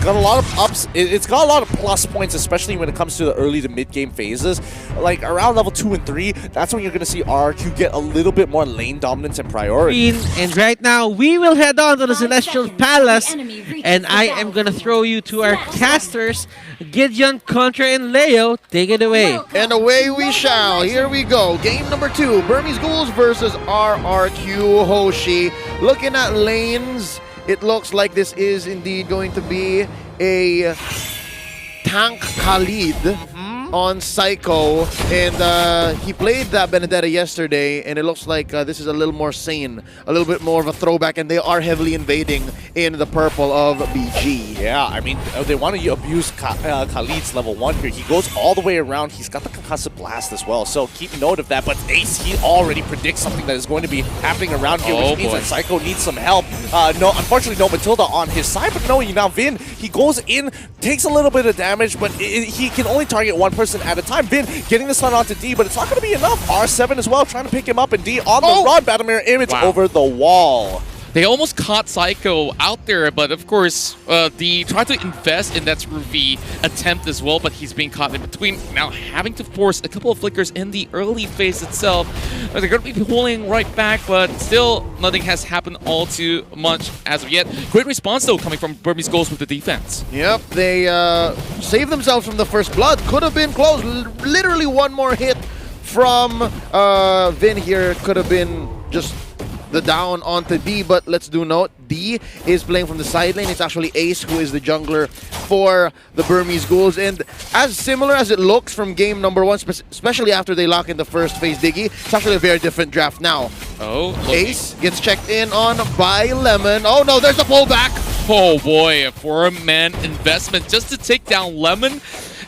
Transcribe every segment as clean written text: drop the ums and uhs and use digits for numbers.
got a lot of ups. It's got a lot of plus points, especially when it comes to the early to mid game phases. Like around level 2 and 3, that's when you're gonna see RRQ get a little bit more lane dominance and priority. And right now, we will head on to the Celestial Palace, and I am gonna throw you to our casters, Gideon, Contra, and Leo. Take it away. And away we shall. Here we go. Game number 2. Burmese Ghouls versus RRQ Hoshi. Looking at lanes, it looks like this is indeed going to be a tank Khalid on Psycho, and he played that Benedetta yesterday, and it looks like this is a little more sane, a little bit more of a throwback, and they are heavily invading in the purple of BG. Yeah, I mean, they want to abuse Khalid's level 1 here. He goes all the way around. He's got the Concussive Blast as well, so keep note of that. But Ace, he already predicts something that is going to be happening around here, which means that Psycho needs some help. No, unfortunately, no Matilda on his side, but no, now Vin, he goes in, takes a little bit of damage, but he can only target one person at a time. Vin getting the stun onto D, but it's not going to be enough. R7 as well, trying to pick him up, and D on the run. Battle Mirror Image over the wall. They almost caught Psycho out there, but of course, they tried to invest in that Ruby attempt as well, but he's being caught in between. Now having to force a couple of flickers in the early phase itself. They're going to be pulling right back, but still nothing has happened all too much as of yet. Great response though coming from Burmese Ghouls with the defense. Yep, they saved themselves from the first blood. Could have been close. Literally one more hit from Vin here could have been just the down onto D, but let's do note, D is playing from the side lane. It's actually Ace who is the jungler for the Burmese Ghouls, and as similar as it looks from game number 1, especially after they lock in the first phase Diggy, it's actually a very different draft now. Ace gets checked in on by Lemon. Oh no, there's a pullback! Oh boy, a 4-man investment just to take down Lemon.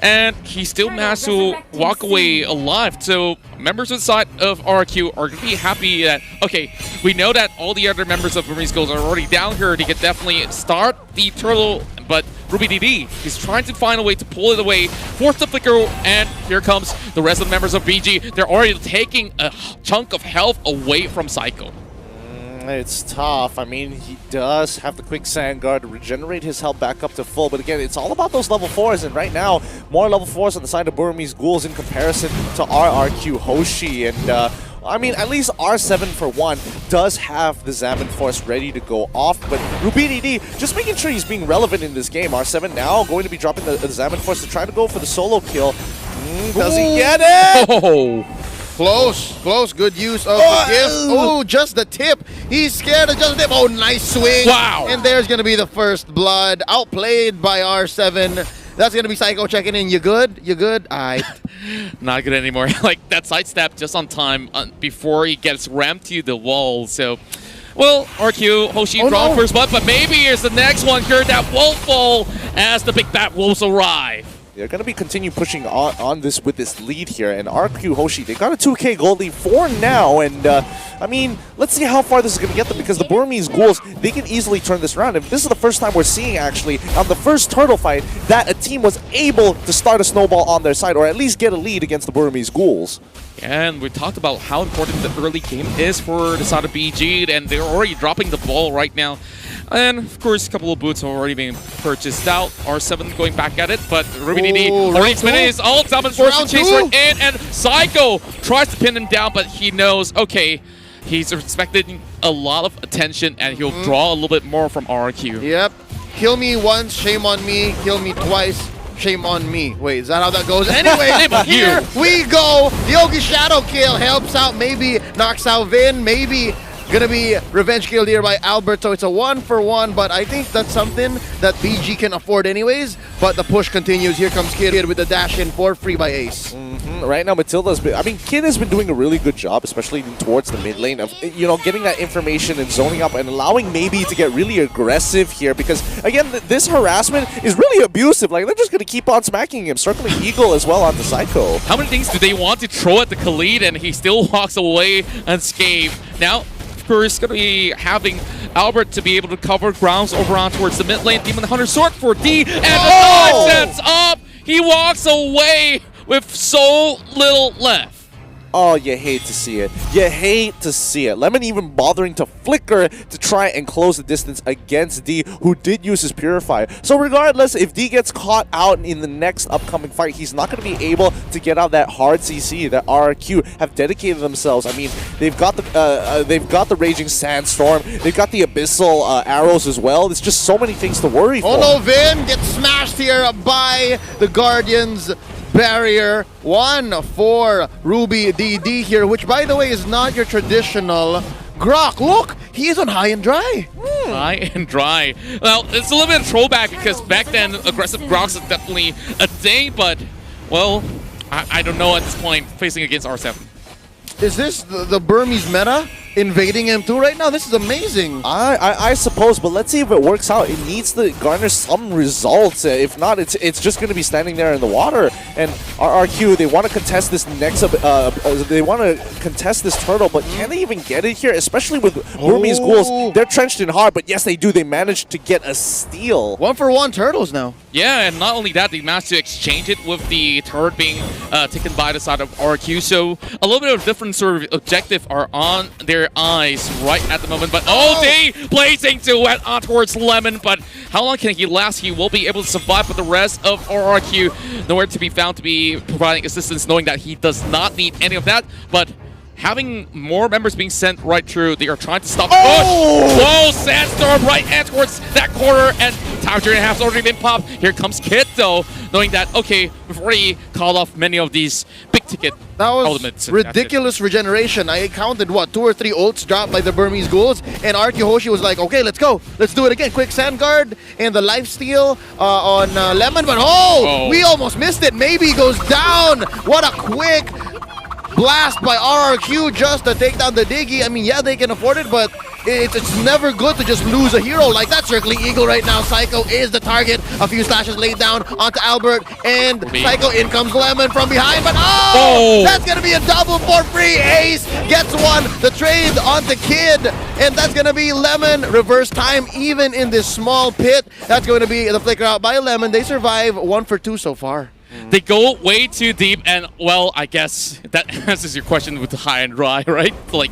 And he still managed to walk away alive. So members inside of RRQ are going to be happy that, okay, we know that all the other members of Burmese Ghouls are already down here. They can definitely start the turtle, but Ruby DD is trying to find a way to pull it away, force the flicker, and here comes the rest of the members of BG. They're already taking a chunk of health away from Psycho. It's tough. I mean, he does have the Quicksand Guard to regenerate his health back up to full, but again, it's all about those level 4s, and right now, more level 4s on the side of Burmese Ghouls in comparison to RRQ Hoshi, and I mean, at least R7 for one does have the Zaman Force ready to go off, but Rubini just making sure he's being relevant in this game. R7 now going to be dropping the Zaman Force to try to go for the solo kill. Does he get it? Oh. Close, good use of the gift. Oh, just the tip. He's scared of just the tip. Oh, nice swing. Wow. And there's going to be the first blood. Outplayed by R7. That's going to be Psycho checking in. You good? You good? All right. Not good anymore. Like, that sidestep just on time before he gets rammed to the wall. So, well, RQ, Hoshi draw first blood, but maybe here's the next one here. That won't fall as the big bad wolves arrive. They're going to be continue pushing on this with this lead here, and RRQ Hoshi, they got a 2K gold lead for now, and I mean, let's see how far this is going to get them, because the Burmese Ghouls, they can easily turn this around. If this is the first time we're seeing, actually, on the first turtle fight, that a team was able to start a snowball on their side, or at least get a lead against the Burmese Ghouls. And we talked about how important the early game is for the side of BG, and they're already dropping the ball right now. And, of course, a couple of boots have already been purchased out. R7 going back at it, but Ruby DD already spinning his ult. Zaman's forced to chase right in, and Psycho tries to pin him down, but he knows, okay, he's expecting a lot of attention, and he'll draw a little bit more from RRQ. Yep. Kill me once, shame on me. Kill me twice, shame on me. Wait, is that how that goes? Anyway, here we go. The Yogi Shadow kill helps out, maybe knocks out Vin, maybe gonna be revenge kill here by Alberto. It's a 1-for-1, but I think that's something that BG can afford anyways. But the push continues. Here comes Kid with the dash in for free by Ace. Right now, Matilda's been, I mean, Kid has been doing a really good job, especially towards the mid lane of, you know, getting that information and zoning up and allowing maybe to get really aggressive here, because again, this harassment is really abusive. Like, they're just gonna keep on smacking him, circling Eagle as well onto Psycho. How many things do they want to throw at the Khalid, and he still walks away unscathed? Now, of course, going to be having Albert to be able to cover grounds over on towards the mid lane. Demon Hunter sword for D, and the dive sets up. He walks away with so little left. Oh, you hate to see it. You hate to see it. Lemon even bothering to flicker to try and close the distance against D, who did use his Purifier. So regardless, if D gets caught out in the next upcoming fight, he's not going to be able to get out that hard CC that RRQ have dedicated themselves. I mean, they've got the Raging Sandstorm, they've got the Abyssal Arrows as well. There's just so many things to worry for. Oh no, Vin gets smashed here by the Guardians barrier. 1 for Ruby DD here, which by the way is not your traditional Grok. Look, he is on high and dry. High and dry. Well, it's a little bit of throwback because back then aggressive Groks is definitely a thing, but well, I don't know at this point facing against R7. Is this the Burmese meta invading M2 right now? This is amazing. I suppose, but let's see if it works out. It needs to garner some results. If not, it's just going to be standing there in the water. And RRQ, they want to contest this next. They want to contest this turtle, but can they even get it here? Especially with Burmese Ghouls, they're trenched in hard. But yes, they do. They managed to get a steal. 1-for-1 turtles now. Yeah, and not only that, they managed to exchange it with the turret being taken by the side of RRQ. So a little bit of different sort of objective are on their eyes right at the moment. But they blazing to went on towards Lemon. But how long can he last? He will be able to survive, but the rest of RRQ nowhere to be found to be providing assistance, knowing that he does not need any of that. But having more members being sent right through, they are trying to stop the push. Whoa, Sandstorm right at towards that corner, and time 3.5 has already been popped. Here comes Kid though, knowing that, okay, we've already called off many of these big ticket that was elements. ridiculous regeneration. I counted, what, 2 or 3 ults dropped by the Burmese Ghouls, and RRQ Hoshi was like, okay, let's go. Let's do it again. Quick Sand Guard and the lifesteal on Lemon, but we almost missed it. Maybe goes down. What a quick blast by RRQ just to take down the Diggy. I mean, yeah, they can afford it, but it's never good to just lose a hero like that. Circling Eagle right now. Psycho is the target. A few slashes laid down onto Albert, and Psycho, in comes Lemon from behind, but that's gonna be a double for free. Ace gets one. The trade onto Kid, and that's gonna be Lemon. Reverse time even in this small pit. That's going to be the flicker out by Lemon. They survive 1 for 2 so far. They go way too deep, and well, I guess that answers your question with the high and dry, right? Like,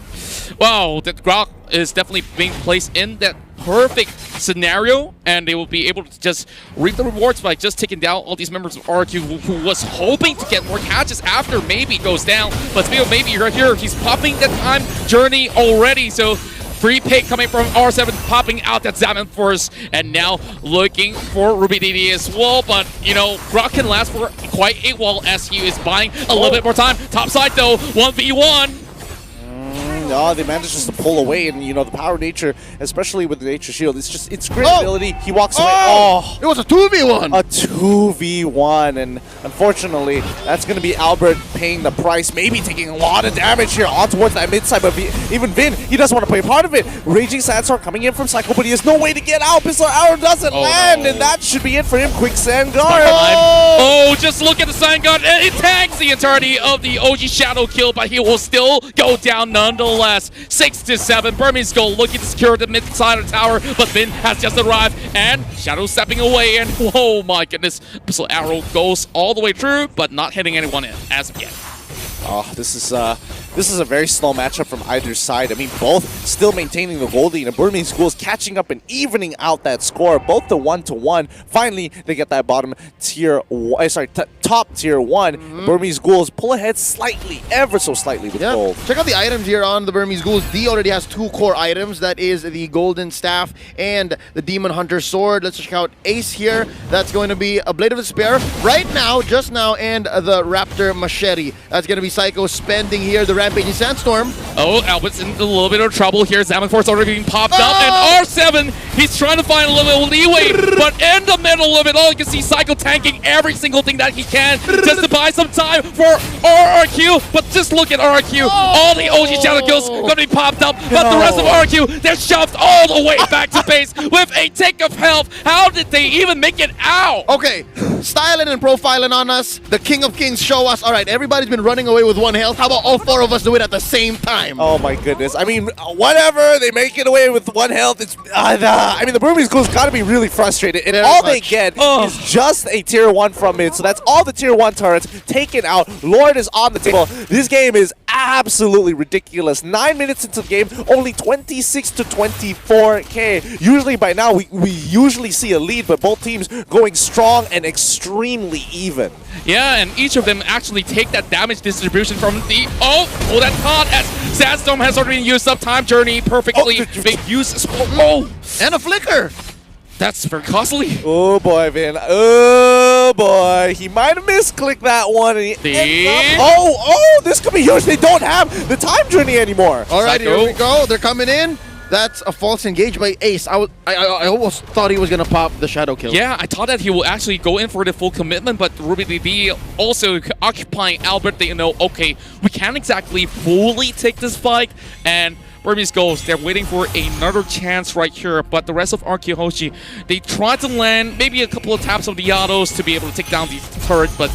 wow, that Grok is definitely being placed in that perfect scenario, and they will be able to just reap the rewards by just taking down all these members of RRQ who was hoping to get more catches after Maybe goes down. But speaking of Maybe right here, he's popping the time journey already, so free pick coming from R7, popping out that Zaman Force, and now looking for Ruby DD as well. But, you know, Grok can last for quite a while as he is buying a little bit more time. Top side, though, 1v1. No, they managed just to pull away, and you know the power nature, especially with the nature shield, it's great ability. He walks away. It was a 2v1. A 2v1, and unfortunately, that's going to be Albert paying the price. Maybe taking a lot of damage here on towards that mid side, but even Vin, he doesn't want to play a part of it. Raging Sandstorm coming in from Psycho, but he has no way to get out. Pistol Arrow doesn't land, and that should be it for him. Quick Sand Guard. Just look at the Sand Guard, and it tags the entirety of the OG Shadow kill, but he will still go down nonetheless. 6-7. Burmese Ghoul looking to secure the mid side of the tower, but Vin has just arrived, and Shadow stepping away, and oh my goodness, Pistol Arrow goes all the way through, but not hitting anyone in as of yet. This is a very slow matchup from either side. I mean, both still maintaining the gold lead, and Burmese Ghouls catching up and evening out that score, both to 1-1. Finally, they get that top tier 1. Burmese Ghouls pull ahead slightly, ever so slightly with gold. Check out the items here on the Burmese Ghouls. D already has 2 core items. That is the Golden Staff and the Demon Hunter Sword. Let's check out Ace here. That's going to be a Blade of Despair right now, just now, and the Raptor Machete. That's going to be Psycho spending here the Rampaging Sandstorm. Albert's in a little bit of trouble here. Zaman Force already being popped up, and R7, he's trying to find a little bit of leeway, but in the middle of it all, you can see Psycho tanking every single thing that he can just to buy some time for RRQ. But just look at RRQ. All the OG Shadow kills going to be popped up, but the rest of RRQ, they're shoved all the way back to base with a tick of health. How did they even make it out? Okay, styling and profiling on us. The King of Kings show us. All right, everybody's been running away with 1 health. How about all 4 of us do it at the same time? Oh my goodness. I mean, whatever. They make it away with 1 health. It's I mean, the Burmese Ghouls got to be really frustrated. And all they get is just a tier 1 from mid. So that's all the tier 1 turrets taken out. Lord is on the table. This game is absolutely ridiculous. 9 minutes into the game, only 26 to 24k. Usually by now, we usually see a lead, but both teams going strong and extremely even. Yeah, and each of them actually take that damage distribution from the... Oh, that caught as Sandstorm has already used up Time Journey perfectly. Big use. Oh, and a flicker. That's very costly. Oh boy, Vin. Oh boy. He might have misclicked that one. And this could be huge. They don't have the Time Journey anymore. All right, here we go. They're coming in. That's a false engage by Ace. I almost thought he was going to pop the shadow kill. Yeah, I thought that he will actually go in for the full commitment, but RubyDD also occupying Albert. They know, okay, we can't exactly fully take this fight, and Burmese Ghouls, they're waiting for another chance right here, but the rest of RRQ Hoshi, they tried to land maybe a couple of taps of the autos to be able to take down the turret, but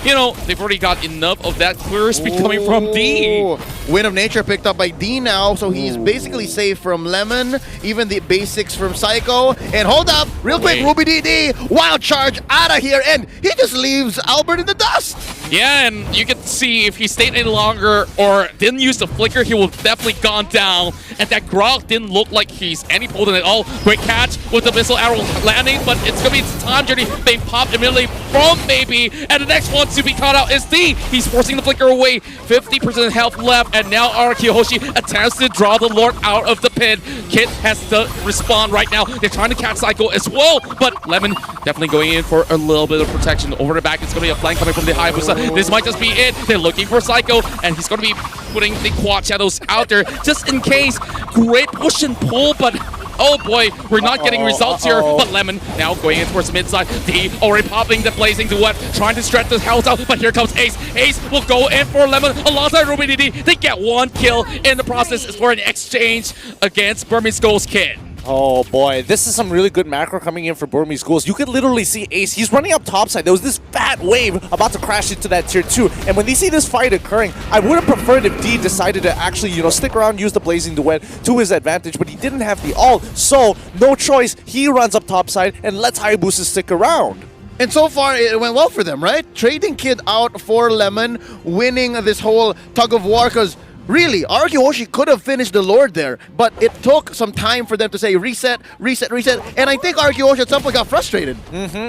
you know, they've already got enough of that clear speed coming from D. Wind of Nature picked up by D now, so he's basically safe from Lemon, even the basics from Psycho. And hold up, real quick, RubyDD, wild charge out of here, and he just leaves Albert in the dust. Yeah, and you can see if he stayed any longer or didn't use the flicker, he would definitely gone down. And that Grog didn't look like he's any potent at all. Great catch with the missile arrow landing, but it's gonna be Time Journey being popped immediately from Maybe, and the next one to be caught out is D. He's forcing the flicker away. 50% health left, and now RRQ Hoshi attempts to draw the Lord out of the pit. Kit has to respond right now. They're trying to catch Psycho as well, but Lemon definitely going in for a little bit of protection. Over the back, it's going to be a flank coming from the Hayabusa. This might just be it. They're looking for Psycho, and he's going to be putting the quad shadows out there just in case. Great push and pull, but oh boy, we're not getting results here. But Lemon now going in towards mid side. D already popping the blazing duet, trying to stretch the health out. But here comes Ace. Ace will go in for Lemon alongside RubyDD. They get one kill in the process for an exchange against Burmese Ghouls Kid. Oh boy, this is some really good macro coming in for Burmese Ghouls. You could literally see Ace, he's running up topside. There was this fat wave about to crash into that tier 2. And when they see this fight occurring, I would have preferred if D decided to actually, stick around, use the Blazing Duet to his advantage, but he didn't have the ult. So, no choice, he runs up topside and lets Hayabusa stick around. And so far, it went well for them, right? Trading Kid out for Lemon, winning this whole tug of war, because really, RRQ Hoshi could have finished the Lord there, but it took some time for them to say reset, reset, reset, and I think RRQ Hoshi at some point got frustrated.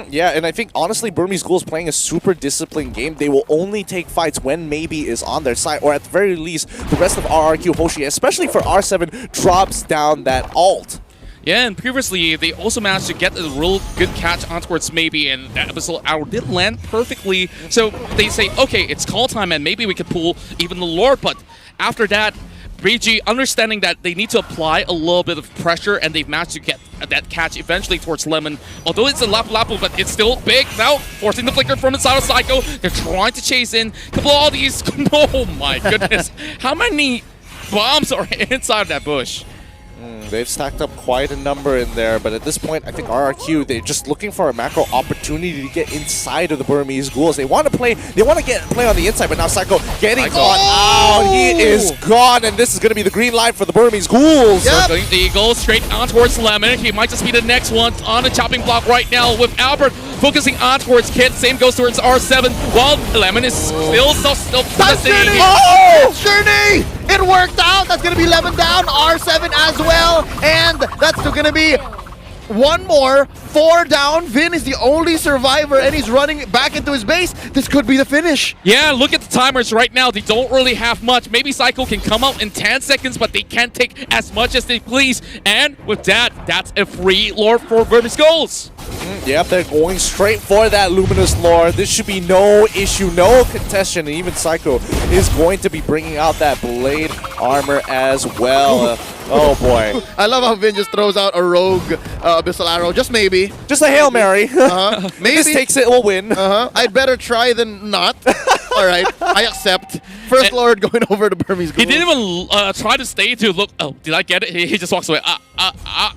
Yeah, and I think, honestly, Burmese Ghouls playing a super disciplined game. They will only take fights when Maybe is on their side, or at the very least, the rest of RRQ Hoshi, especially for R7, drops down that ult. Yeah, and previously, they also managed to get a real good catch on towards Maybe, and that missile arrow did land perfectly. So they say, okay, it's call time, and maybe we could pull even the Lord, but after that, BG understanding that they need to apply a little bit of pressure, and they've managed to get that catch eventually towards Lemon. Although it's a Lapu-Lapu, but it's still big. Now, forcing the flicker from inside of Psycho. They're trying to chase in. Couple of all these. Oh my goodness. How many bombs are inside of that bush? They've stacked up quite a number in there, but at this point, I think RRQ, they're just looking for a macro opportunity to get inside of the Burmese Ghouls. They want to play on the inside, but now Psycho getting caught out. He is gone, and this is going to be the green light for the Burmese Ghouls. Yep. The Eagle straight on towards Lemon. He might just be the next one on the chopping block right now with Albert focusing on towards Kid. Same goes towards R7, while Lemon is still pressing. Journey! It worked out. That's going to be Lemon down. R7 as well. And that's still going to be one more. 4 down. Vin is the only survivor, and he's running back into his base. This could be the finish. Yeah, look at the timers right now. They don't really have much. Maybe Psycho can come out in 10 seconds, but they can't take as much as they please. And with that, that's a free Lord for Burmese Ghouls. Yep, they're going straight for that Luminous Lord. This should be no issue, no contestation, and even Psycho is going to be bringing out that blade armor as well. Oh boy. I love how Vin just throws out a rogue abyssal arrow. Just maybe. Just a Hail Mary. Maybe. This takes it, we'll win. I'd better try than not. All right, I accept. First Lord going over to Burmese Ghouls. He didn't even try to stay to look. Oh, did I get it? He just walks away.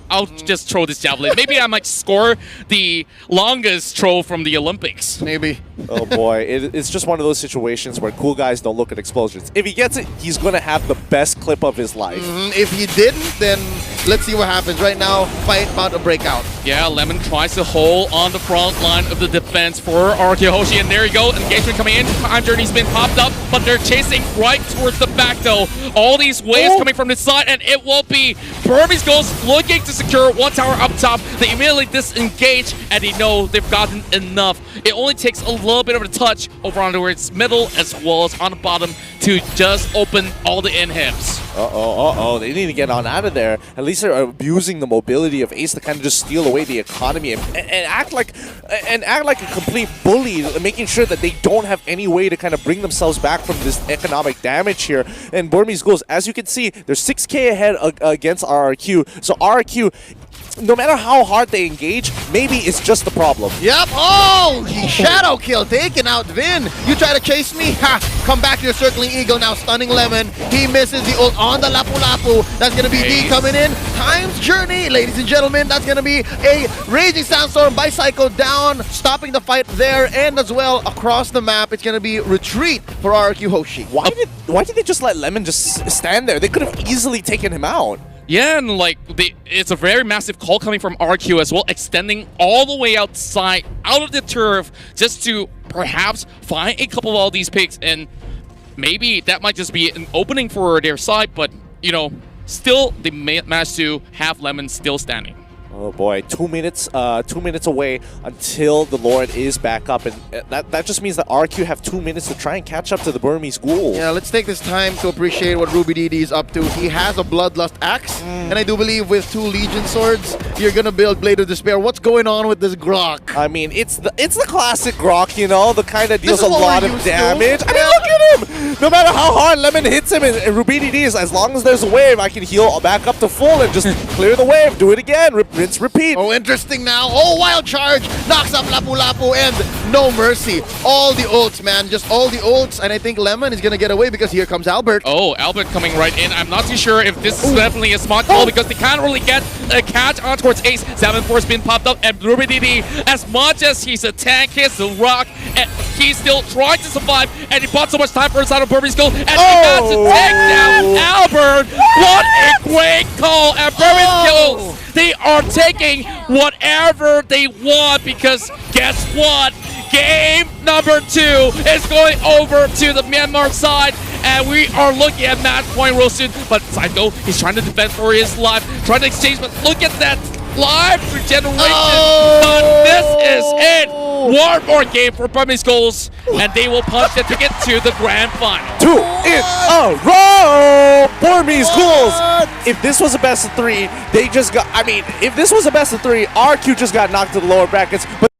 I'll just throw this javelin. Maybe I might score the longest throw from the Olympics. Maybe. Oh boy, it's just one of those situations where cool guys don't look at explosions. If he gets it, he's going to have the best clip of his life. If he didn't, then let's see what happens. Right now, fight about to break out. Yeah, Lemon tries to hold on the front line of the defense for RRQ Hoshi, and there you go, engagement coming in. Time Journey's been popped up, but they're chasing right towards the back though. All these waves coming from this side, and it will be Burmese Ghouls looking to secure one tower up top. They immediately disengage, and they know they've gotten enough. It only takes a little bit of a touch over on towards middle as well as on the bottom to just open all the inhibs. They need to get on out of there. At least they're abusing the mobility of Ace to kind of just steal away the economy and act like a complete bully, making sure that they don't have any way to kind of bring themselves back from this economic damage here. And Burmese Ghouls, as you can see, they're 6K ahead against RRQ. So RRQ, no matter how hard they engage, maybe it's just the problem. Yep. Oh, he shadow kill, taking out Vin. You try to chase me? Ha! Come back to your circling eagle now, stunning Lemon. He misses the ult on the Lapu Lapu. That's gonna be D coming in. Time's Journey, ladies and gentlemen. That's gonna be a Raging Sandstorm by Psycho down, stopping the fight there, and as well across the map, it's gonna be retreat for RRQ Hoshi. Why did they just let Lemon just stand there? They could have easily taken him out. Yeah, and like it's a very massive call coming from RQ as well, extending all the way outside, out of the turf, just to perhaps find a couple of all these picks, and maybe that might just be an opening for their side, but you know, still they managed to have Lemon still standing. Oh boy, 2 minutes away until the Lord is back up, and that just means that RQ have 2 minutes to try and catch up to the Burmese Ghouls. Yeah, let's take this time to appreciate what Ruby DD is up to. He has a Bloodlust Axe, and I do believe with 2 Legion Swords, you're gonna build Blade of Despair. What's going on with this Grok? I mean, it's the classic Grok, you know, the kind that deals a what lot we're of used to. damage. I mean, look at him! No matter how hard Lemon hits him, and Ruby DD is, as long as there's a wave, I can heal back up to full and just clear the wave, do it again, rinse, repeat. Oh, interesting now. Oh, Wild Charge knocks up Lapu Lapu, and no mercy. All the ults, man. Just all the ults. And I think Lemon is going to get away because here comes Albert. Oh, Albert coming right in. I'm not too sure if this is definitely a smart call because they can't really get a catch on towards Ace. 7-4's been popped up, and Ruby DD, as much as he's a tank, he's a rock, and he's still trying to survive, and he bought so much time for inside of Burmese Ghouls, and he got to take down Albert. What a great call, and Burmese Ghouls, they are taking whatever they want, because guess what? Game number 2 is going over to the Myanmar side, and we are looking at match point real soon. But Psycho, he's trying to defend for his life, trying to exchange, but look at that live regeneration. But this is it. One more game for Burmese Ghouls, and they will punch the ticket to the grand final. 2 in a row! Burmese Ghouls! If this was a best of 3, they just got, I mean, if this was a best of 3, RQ just got knocked to the lower brackets, but